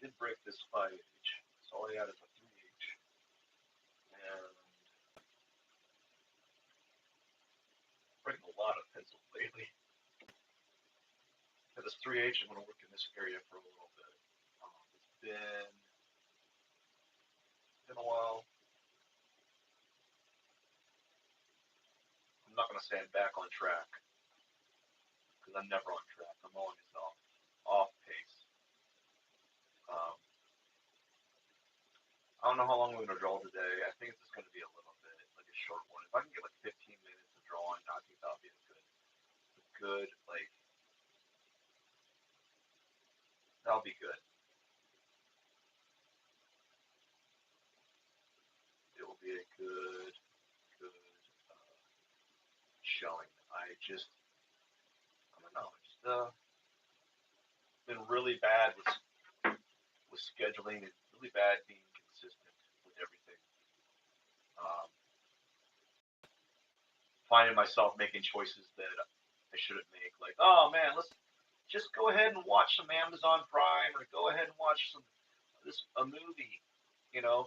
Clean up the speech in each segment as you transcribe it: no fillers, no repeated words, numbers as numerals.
did break this 5H, so all I got is a 3H, and breaking a lot of pencils lately. For this 3H, I'm going to work in this area for a little bit. It's been a while. I'm not going to say I'm back on track because I'm never on track. I'm always off pace. Um, I don't know how long we're going to draw today. I think it's just going to be a little bit like a short one. If I can get like 15 minutes of drawing, I think that'll be a good like that'll be good. It will be a good showing. I don't know, just been really bad with scheduling and really bad being consistent with everything. Um, Finding myself making choices that I shouldn't make. Like, oh man, let's just go ahead and watch some Amazon Prime, or go ahead and watch a movie.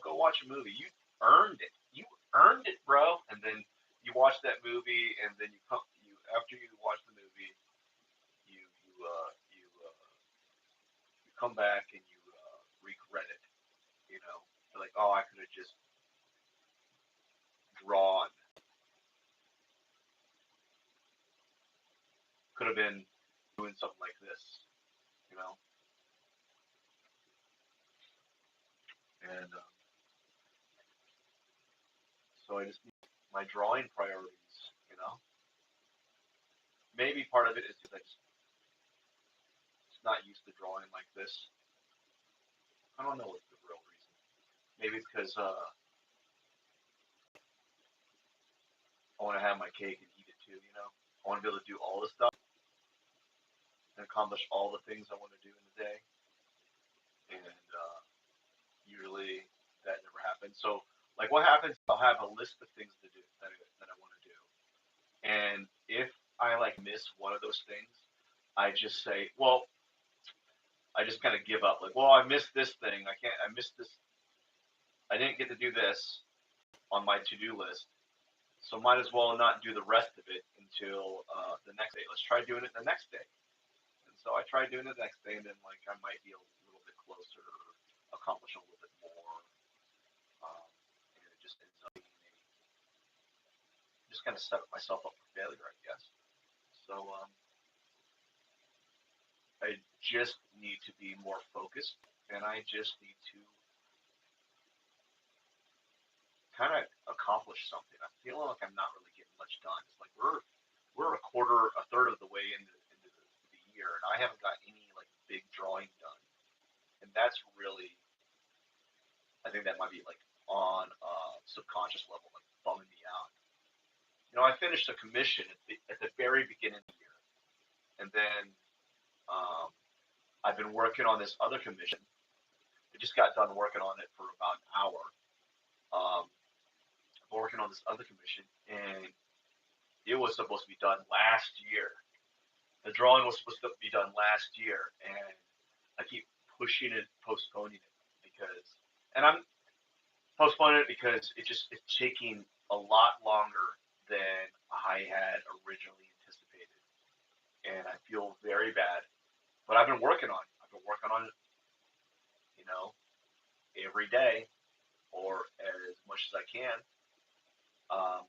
Go watch a movie. You earned it. You earned it, bro. And then you watch that movie, and then you after you watch the movie, you come back and you regret it. You're like, oh, I could have just drawn. Could have been doing something like this. You know, and so I just need my drawing priorities. You know, maybe part of it is because I just not used to drawing like this. I don't know what's the real reason. Maybe it's because I want to have my cake and eat it too. I want to be able to do all this stuff and accomplish all the things I want to do in the day. And usually that never happens. So, like, what happens? I'll have a list of things to do that I want to do, and if I like miss one of those things, I just say, well, I just kind of give up. Like, well, I missed this thing. I can't. I missed this. I didn't get to do this on my to-do list, so might as well not do the rest of it until the next day. Let's try doing it the next day. And so I tried doing it the next day, and then like I might be a little bit closer, accomplish a little bit more, and it just ends up being just kind of set myself up for failure, I guess. So I just need to be more focused, and I just need to kind of accomplish something. I'm feeling like I'm not really getting much done. It's like we're a third of the way into the year, and I haven't got any like big drawing done, and that's really, I think that might be like on a subconscious level, like bumming me out. I finished a commission at the very beginning of the year, and then um, I've been working on this other commission. I just got done working on it for about an hour. Um, I'm working on this other commission, and it was supposed to be done last year. The drawing was supposed to be done last year, and I keep pushing it, postponing it and I'm postponing it because it's taking a lot longer than I had originally anticipated, and I feel very bad. But I've been working on it. I've been working on it, you know, every day or as much as I can, um,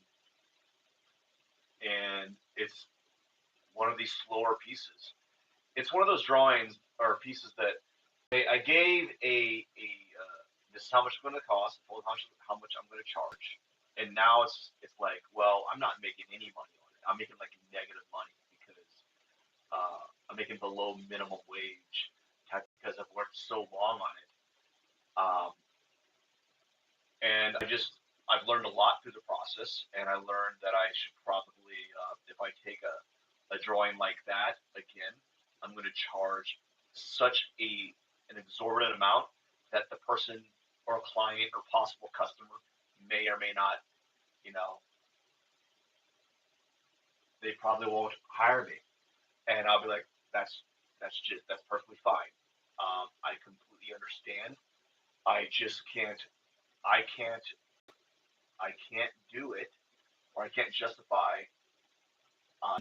and it's one of these slower pieces. It's one of those drawings or pieces that I gave this is how much it's going to cost, told how much I'm going to charge, and now it's like, well, I'm not making any money on it. I'm making like negative money because I'm making below minimum wage because I've worked so long on it, um, and I've learned a lot through the process, and I learned that I should probably if I take a drawing like that again, I'm going to charge such an exorbitant amount that the person or client or possible customer may or may not, you know, they probably won't hire me, and I'll be like, that's perfectly fine. I completely understand. I just can't. I can't. I can't do it, or I can't justify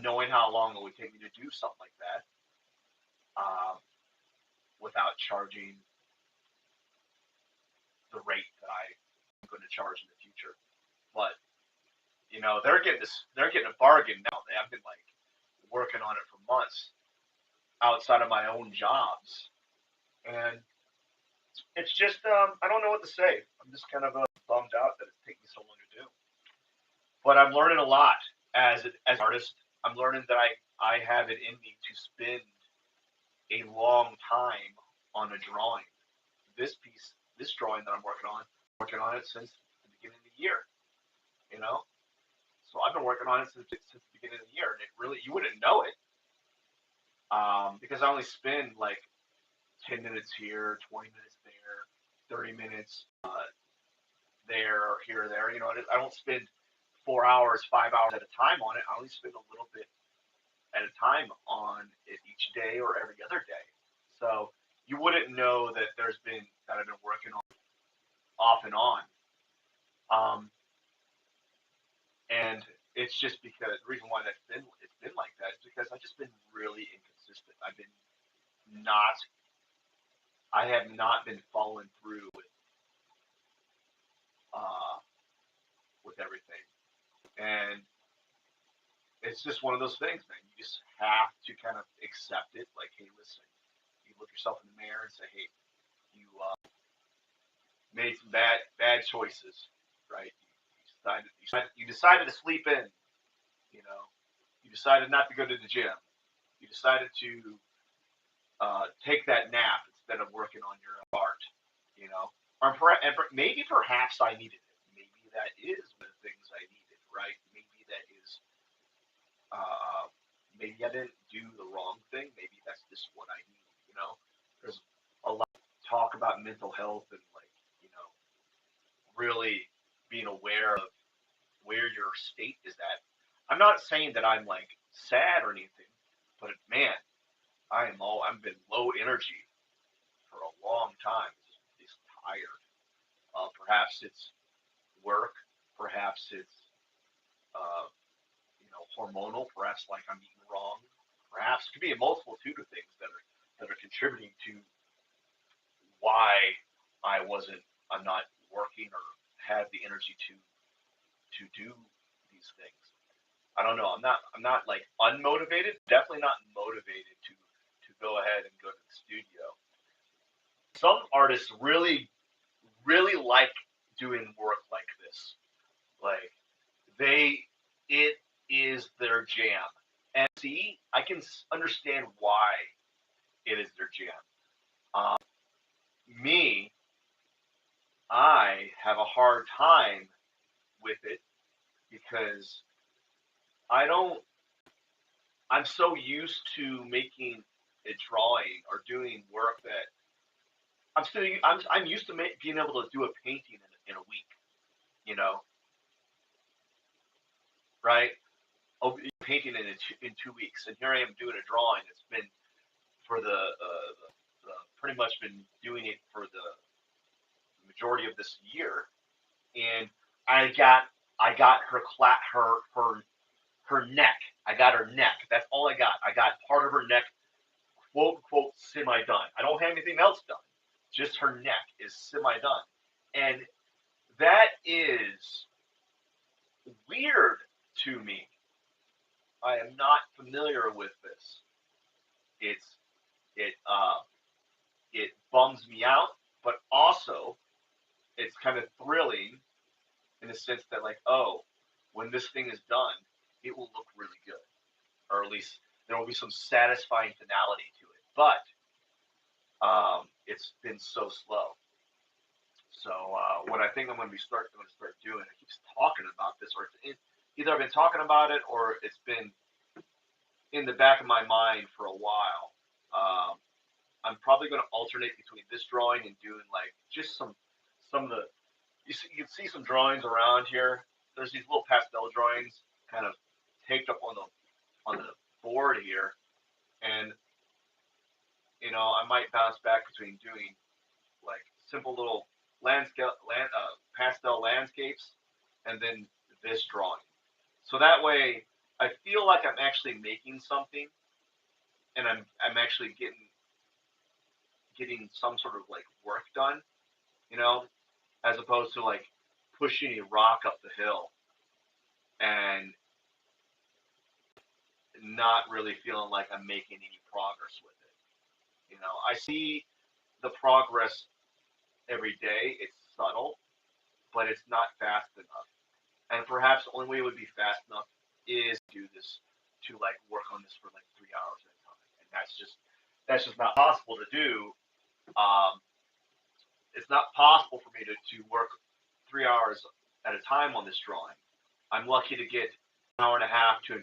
knowing how long it would take me to do something like that um, without charging the rate that I'm going to charge in the future. But they're getting this. They're getting a bargain now. They have been like working on it for months outside of my own jobs, and it's just I don't know what to say. I'm just kind of bummed out that it's taking so long to do. But I'm learning a lot as an artist. I'm learning that I have it in me to spend a long time on a drawing. This drawing that I'm working on it since the beginning of the year. You know, so I've been working on it since the beginning of the year, and it really you wouldn't know it because I only spend like 10 minutes here, 20 minutes there, 30 minutes there or here or there. I don't spend 4 hours, 5 hours at a time on it. I only spend a little bit at a time on it each day or every other day. So you wouldn't know that I've been working on off and on. Um, and it's just because the reason why it's been like that is because I've just been really inconsistent. Not I have not been following through uh, with everything, and it's just one of those things, man. You just have to kind of accept it. Like, hey, listen, you look yourself in the mirror and say, hey, you made some bad choices, right? You decided to sleep in. You know, you decided not to go to the gym. You decided to take that nap instead of working on your art. You know, maybe perhaps I needed it. Maybe that is one of the things I needed, right? Maybe that is. Maybe I didn't do the wrong thing. Maybe that's just what I need. There's a lot of talk about mental health and like really being aware of where your state is at. I'm not saying that I'm like sad or anything, but man, I've been low energy for a long time. Just tired. Perhaps it's work. Perhaps it's uh, hormonal. Perhaps like I'm eating wrong. Perhaps it could be a multitude of things that are contributing to why I'm not working or have the energy to do these things. I don't know. I'm not like unmotivated. Definitely not motivated to go ahead and go to the studio. Some artists really like doing work like this. Like they it is their jam. And see, I can understand why it is their jam. Um, Me, I have a hard time with it because I don't. I'm so used to making a drawing or doing work that I'm used to being able to do a painting in a week. You know, right? Oh, painting in 2 weeks, and here I am doing a drawing. It's been for the pretty much been doing it for the majority of this year, and I got I got her neck. I got her neck. That's all I got. I got part of her neck, quote unquote, semi done. I don't have anything else done. Just her neck is semi done, and that is weird to me. I am not familiar with this. It's it it bums me out, but also it's kind of thrilling in the sense that like, oh, when this thing is done, it will look really good, or at least there will be some satisfying finality to it. But it's been so slow. So what I think going to start doing, I keep talking about this, or either I've been talking about it, or it's been in the back of my mind for a while. I'm probably going to alternate between this drawing and doing like just some of the you can see some drawings around here. There's these little pastel drawings kind of taped up on the board here, and I might bounce back between doing like simple little pastel landscapes, and then this drawing. So that way, I feel like I'm actually making something, and I'm actually getting some sort of like work done, you know, as opposed to like pushing a rock up the hill and not really feeling like I'm making any progress with it. I see the progress every day. It's subtle, but it's not fast enough. And perhaps the only way it would be fast enough is to do this, to like work on this for like 3 hours at a time, and that's just not possible to do. Um, it's not possible for me to work 3 hours at a time on this drawing. I'm lucky to get an hour and a half to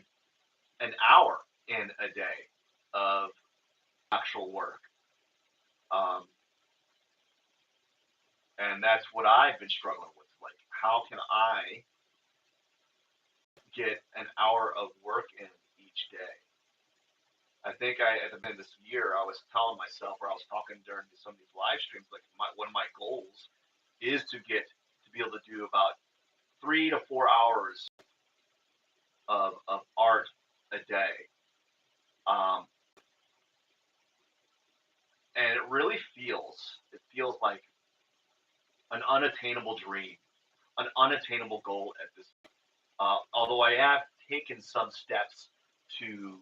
an hour in a day of actual work. Um, and that's what I've been struggling with. Like, how can I get an hour of work in each day? I think at the end of this year, I was telling myself, or I was talking during some of these live streams, like one of my goals is to be able to do about 3 to 4 hours of art a day. Um, and it feels like an unattainable dream, an unattainable goal at this. Although I have taken some steps to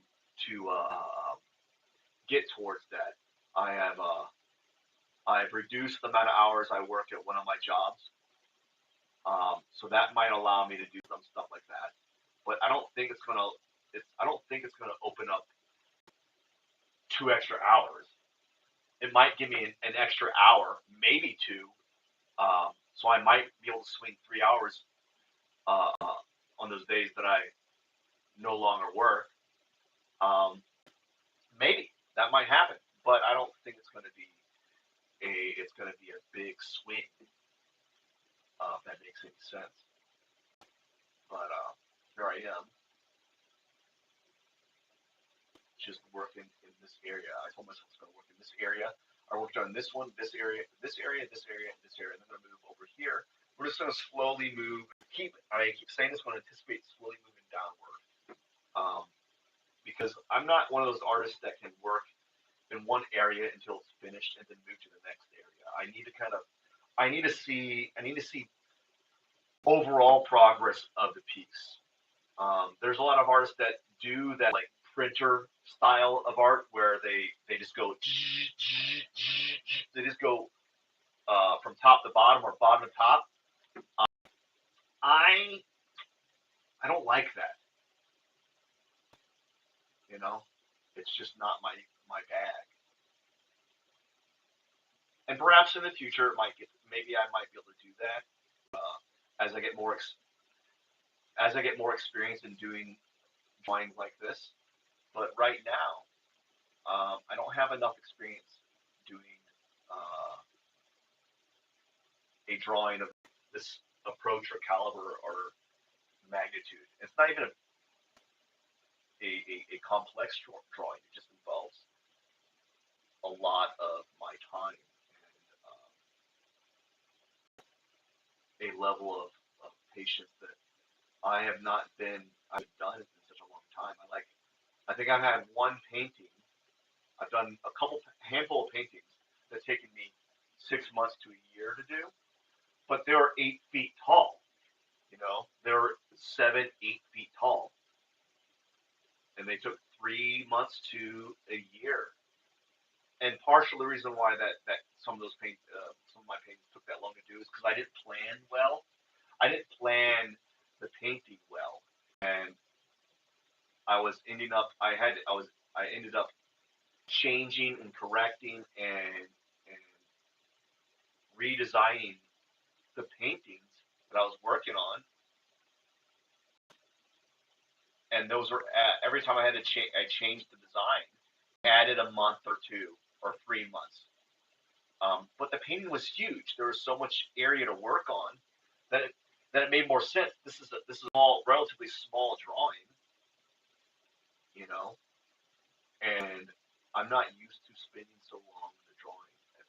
get towards that. I have I've reduced the amount of hours I work at one of my jobs, so that might allow me to do some stuff like that. But I don't think it's gonna. I don't think it's gonna open up 2 extra hours. It might give me an extra hour, maybe two. So I might be able to swing 3 hours on those days that I no longer work. Um, Maybe that might happen, but I don't think it's going to be a big swing. If that makes any sense. But here I am, just working in this area. I told myself I was going to work in this area. I worked on this one, this area, this area, this area, and this area. And then I'm going to move over here. We're just going to slowly move. I keep saying this, going to anticipate slowly moving downward. Um, because I'm not one of those artists that can work in one area until it's finished and then move to the next area. I need to see overall progress of the piece. There's a lot of artists that do that like printer style of art where they just go they just go from top to bottom or bottom to top. Um, I I don't like that. You know, it's just not my bag. And perhaps in the future, maybe I might be able to do that as I get more experience in doing drawings like this. But right now, I don't have enough experience doing uh, a drawing of this approach or caliber or magnitude. It's not even a complex drawing. It just involves a lot of my time and a level of patience that I've done it in such a long time. I think I've had one painting. I've done handful of paintings that's taken me 6 months to a year to do, but they were 8 feet tall. They were 7, 8 feet tall, and they took 3 months to a year. And partially the reason why that some of my paintings took that long to do is because I didn't plan well. I didn't plan the painting well, and I was ending up I ended up changing and correcting and redesigning the paintings that I was working on, and those were every time I had to I changed the design, added a month or 2 or 3 months. But the painting was huge. There was so much area to work on that it made more sense. This is all relatively small drawing, you know, and I'm not used to spending so long in the drawing at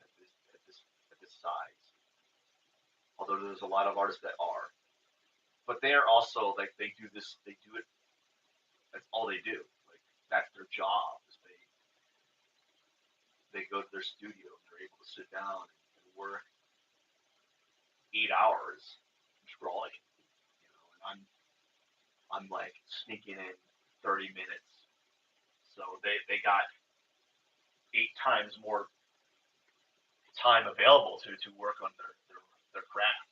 this size. Although there's a lot of artists that are, but they are also like they do this. They do it. That's all they do. Like that's their job. Is they go to their studio and they're able to sit down and work 8 hours drawing. And I'm like sneaking in 30 minutes. So they got 8 times more time available to work on their craft.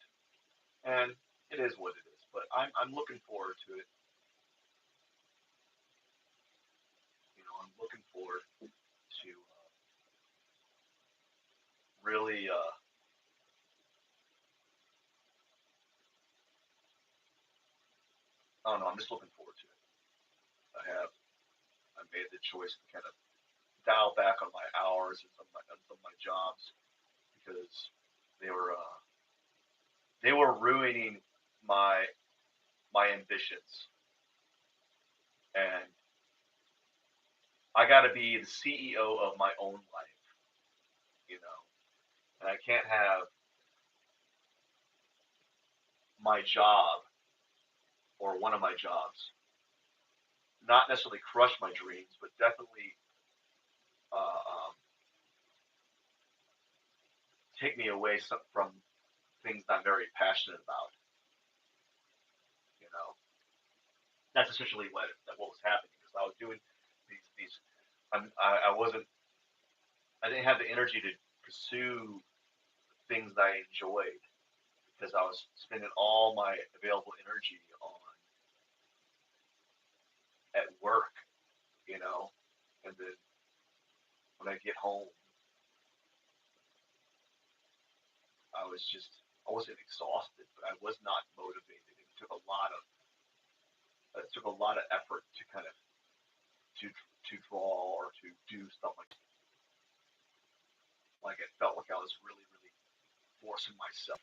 And it is what it is. But I'm looking forward to it. I'm looking forward to really I don't know. I'm just looking forward to it. I made the choice to kind of dial back on my hours and some of my jobs because they were uh, they were ruining my my ambitions, and I got to be the CEO of my own life, you know, and I can't have my job or one of my jobs not necessarily crush my dreams, but definitely um, take me away from things that I'm very passionate about. You know, that's essentially what was happening because I was doing these. I wasn't. I didn't have the energy to pursue things that I enjoyed because I was spending all my available energy on at work. You know, and then when I get home, I wasn't exhausted, but I was not motivated. It took a lot of effort to kind of to draw or to do stuff like it felt like I was really forcing myself,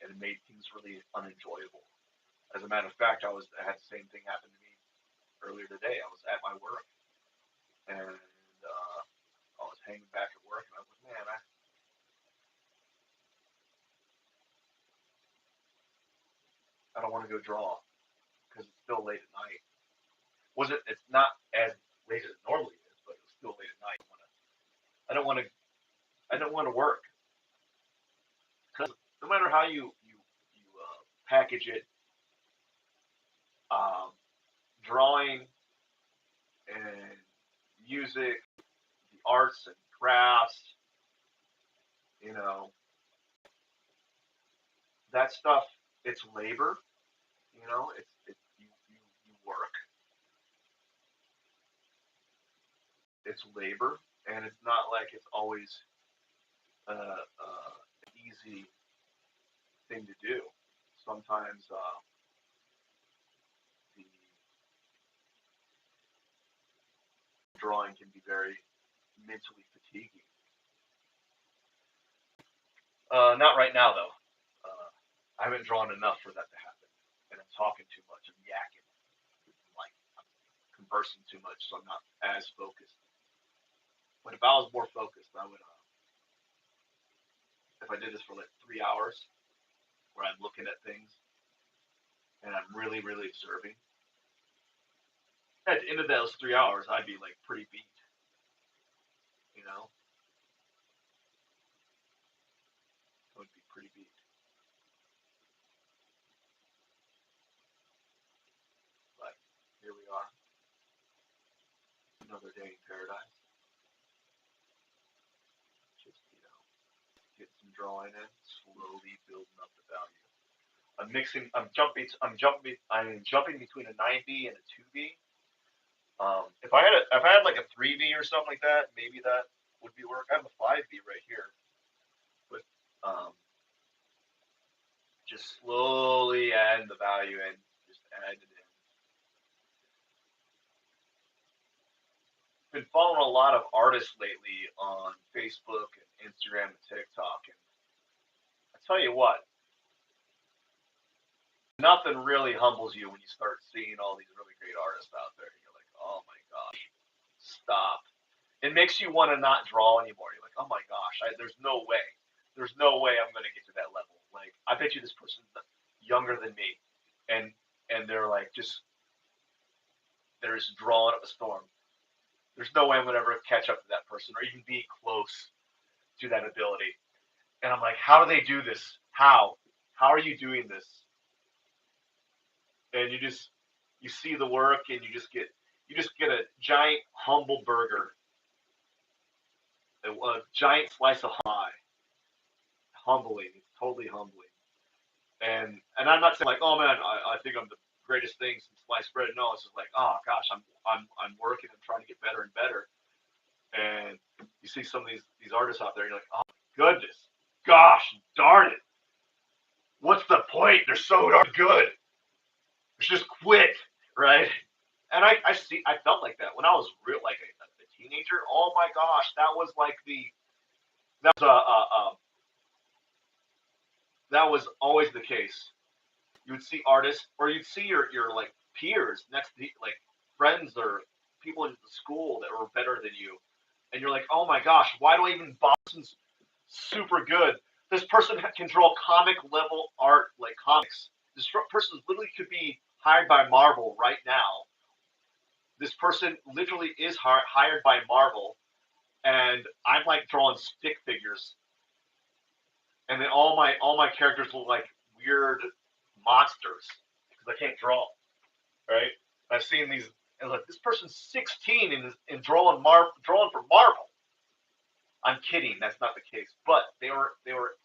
and it made things really unenjoyable. As a matter of fact, I had the same thing happen to me earlier today. I was at my work and I was hanging back at work, and I was like, man, I don't want to go draw because it's still late at night. Was it? It's not as late as it normally is, but it's still late at night. I don't want to. I don't want to work because no matter how you package it, um, drawing and music, the arts and crafts, you know, that stuff. It's labor. You work. It's labor, and it's not like it's always an easy thing to do. Sometimes the drawing can be very mentally fatiguing. Not right now, though. I haven't drawn enough for that to happen, and I'm talking too much. I'm yakking, like I'm conversing too much, so I'm not as focused. But if I was more focused, I would. If I did this for like 3 hours, where I'm looking at things and I'm really observing, at the end of those 3 hours, I'd be like pretty beat. You know, I would be pretty beat. But here we are, another day in paradise. Just get some drawing in, slowly building up the value. I'm mixing. I'm jumping between a 9B and a 2B. If I had like a 3B or something like that, maybe that would be work. I have a 5B right here, but um, just slowly adding the value in, just add it in. Been following a lot of artists lately on Facebook and Instagram and TikTok, and I tell you what, nothing really humbles you when you start seeing all these really great artists out there. You're like, oh my gosh, stop. It makes you want to not draw anymore. You're like, oh my gosh, there's no way. There's no way I'm going to get to that level. Like, I bet you this person's younger than me, and they're like they're just drawing up a storm. There's no way I'm going to ever catch up to that person or even be close to that ability. And I'm like, how do they do this? How? How are you doing this? And you see the work, and you just get a giant humble burger, a giant slice of pie. Humbling. It's totally humbling. And I'm not saying like, oh man, I think I'm the greatest thing since sliced bread. No, it's just like, oh gosh, I'm working and trying to get better and better. And you see some of these artists out there, and you're like, oh my goodness, gosh darn it, what's the point? They're so darn good. Just quit, right? And I felt like that when I was real like a teenager. Oh my gosh, that was that was always the case. You would see artists, or you'd see your like peers next to like friends or people in the school that were better than you, and you're like, oh my gosh, why do I even Boston's super good? This person can draw comic level art like comics. This person literally could be hired by Marvel right now. This person literally is hired by Marvel, and I'm like drawing stick figures, and then all my characters look like weird monsters because I can't draw, right? I've seen these, and like this person's 16 and drawing for Marvel. I'm kidding, that's not the case, but they were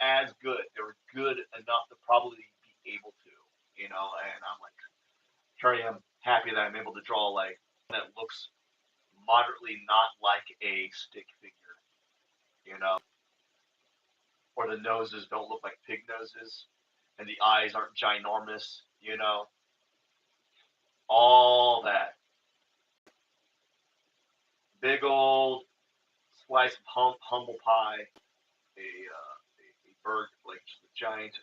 as good. They were good enough to probably be able to, you know. And I'm like, here I am, happy that I'm able to draw like that looks moderately not like a stick figure, you know, or the noses don't look like pig noses, and the eyes aren't ginormous, you know, all that big old slice of humble pie, a burger, like just a giant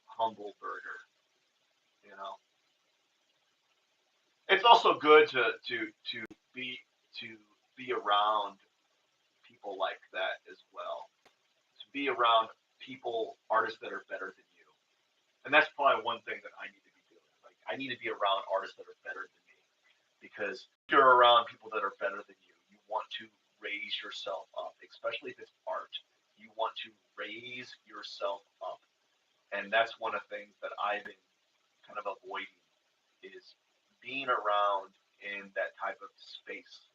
humble burger, you know. It's also good be to be around people like that as well. To be around people, artists that are better than you. And that's probably one thing that I need to be doing. Like I need to be around artists that are better than me, because if you're around people that are better than you want to raise yourself up, especially if it's art. You want to raise yourself up, and that's one of the things that I've been kind of avoiding is being around in that type of space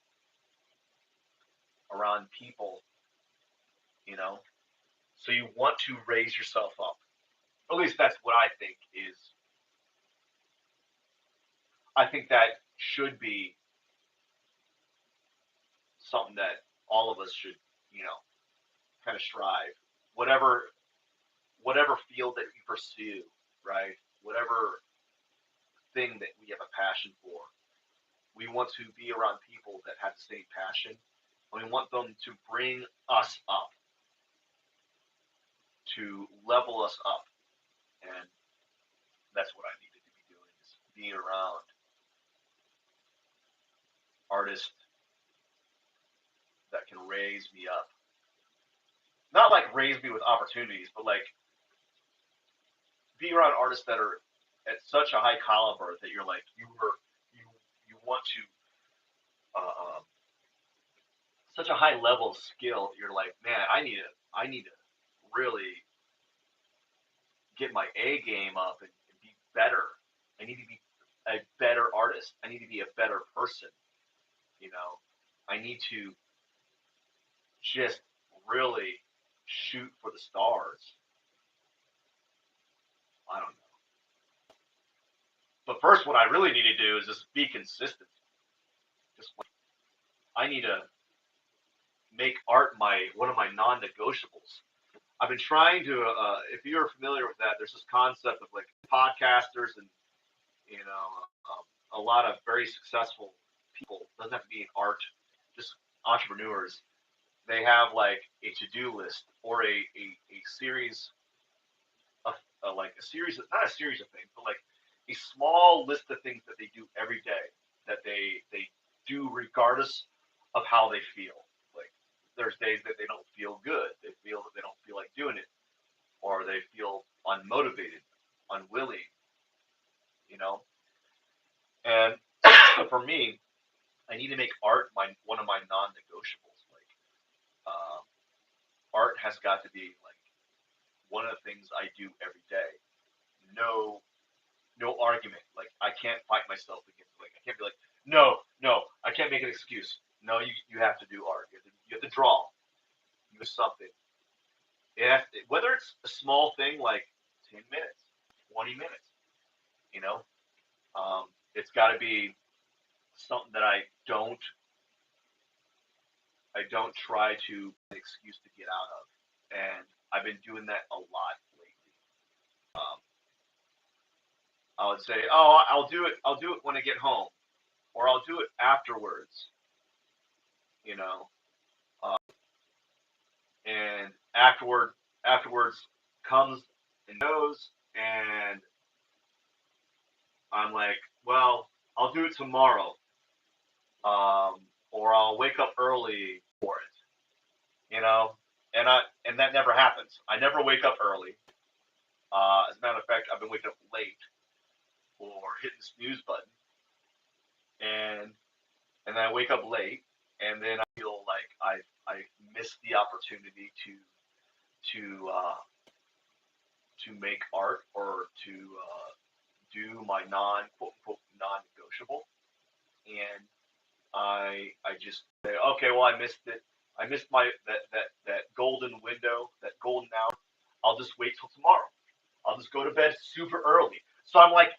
around people, you know. So you want to raise yourself up. At least that's what I think is. I think that should be something that all of us should, you know, kind of strive. Whatever field that you pursue, right? Whatever thing that we have a passion for, we want to be around people that have the same passion, and we want them to bring us up, to level us up, and that's what I needed to be doing is being around artists that can raise me up. Not like raise me with opportunities, but like be around artists that are at such a high caliber that you're like you want to such a high level of skill that you're like, man, I need to really get my A game up and be better. I need to be a better artist. I need to be a better person. You know, I need to just really shoot for the stars. I don't know. But first, what I really need to do is just be consistent. Just I need to make art my one of my non-negotiables. I've been trying to. If you're familiar with that, there's this concept of like podcasters and you know a lot of very successful people. Doesn't have to be in art, just entrepreneurs. They have like a to-do list or a series of like a series of, not a series of things, but like a small list of things that they do every day that they do regardless of how they feel. Like there's days that they don't feel good. They feel that they don't feel like doing it, or they feel unmotivated, unwilling, you know. And for me, I need to make art one of my non-negotiables. Like, um, art has got to be like one of the things I do every day. No, no argument. Like, I can't fight myself against. Like, I can't be like, no, no, I can't make an excuse. No, you have to do art. You have to draw. Do something. Yeah, whether it's a small thing like 10 minutes, 20 minutes, you know, it's got to be something that I don't try to an excuse to get out of, and I've been doing that a lot lately. Um, I would say, oh, I'll do it when I get home, or I'll do it afterwards, you know, uh, and afterwards comes and goes, and I'm like, well, I'll do it tomorrow, or I'll wake up early for it, you know, and that never happens. I never wake up early. As a matter of fact, I've been waking up late or hitting the snooze button, and then I wake up late, and then I feel like I missed the opportunity to make art or to do my non quote unquote non negotiable, and I just say, okay, well, I missed it. I missed that golden window, that golden hour. I'll just wait till tomorrow. I'll just go to bed super early. So I'm like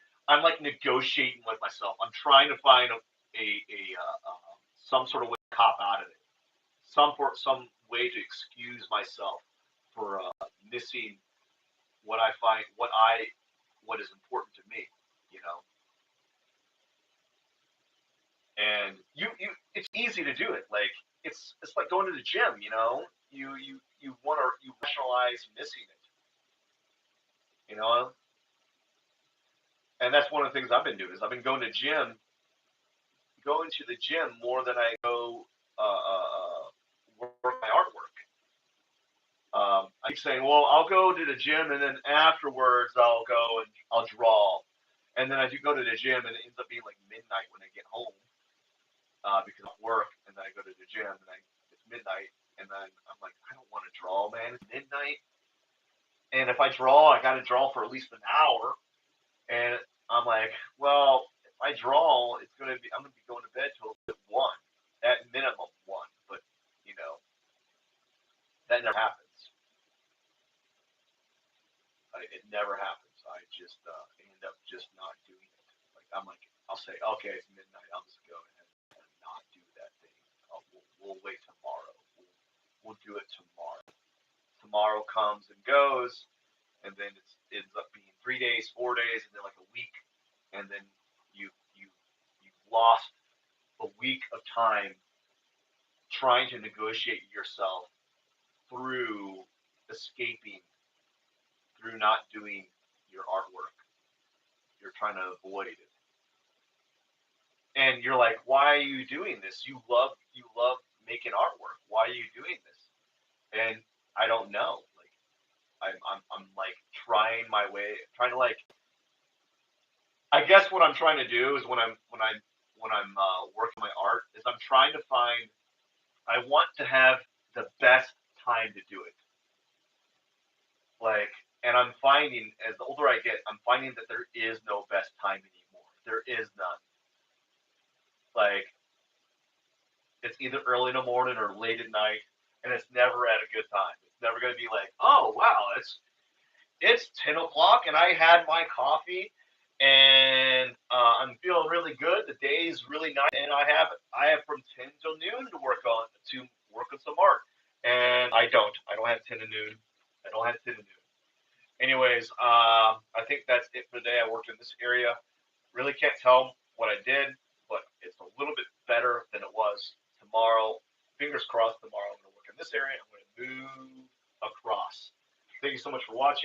negotiating with myself. I'm trying to find some sort of way to cop out of it. Some way to excuse myself for missing what I find what is important to me. You know, and it's easy to do it. Like, it's like going to the gym. You know, you want to you rationalize missing it. You know, and that's one of the things I've been doing is I've been going to the gym more than I go work my artwork. I keep saying, well, I'll go to the gym and then afterwards I'll go and I'll draw. And then I do go to the gym and it ends up being like midnight when I get home because of work. And then I go to the gym and it's midnight. And then I'm like, I don't want to draw, man. It's midnight. And if I draw, I got to draw for at least an hour. And I'm like, well, if I draw, I'm gonna be going to bed till one, at minimum one. But you know, that never happens. It never happens. I just end up just not doing it. Like, I'm like, I'll say, okay, it's midnight. I'll just go ahead and not do that thing. We'll wait tomorrow. We'll do it tomorrow. Tomorrow comes and goes, and then it ends up being 3 days, 4 days, and then like a week, and then you you you've lost a week of time trying to negotiate yourself through escaping, through not doing your artwork. You're trying to avoid it, and you're like, why are you doing this? You love making artwork. Why are you doing this? And I don't know. Like, I'm like trying my way, trying to like. I guess what I'm trying to do is when I'm working my art is I'm trying to find. I want to have the best time to do it. Like, and I'm finding as the older I get, I'm finding that there is no best time anymore. There is none. Like, it's either early in the morning or late at night, and it's never at a good time. It's never going to be like, oh wow, it's 10 o'clock and I had my coffee and I'm feeling really good. The day is really nice, and I have from 10 till noon to work on some art, and I don't have 10 to noon. I don't have 10 to noon. Anyways, I think that's it for the day. I worked in this area. Really can't tell what I did, but it's a little bit better than it was. Tomorrow, fingers crossed, tomorrow I'm going to work in this area. I'm going to move across. Thank you so much for watching.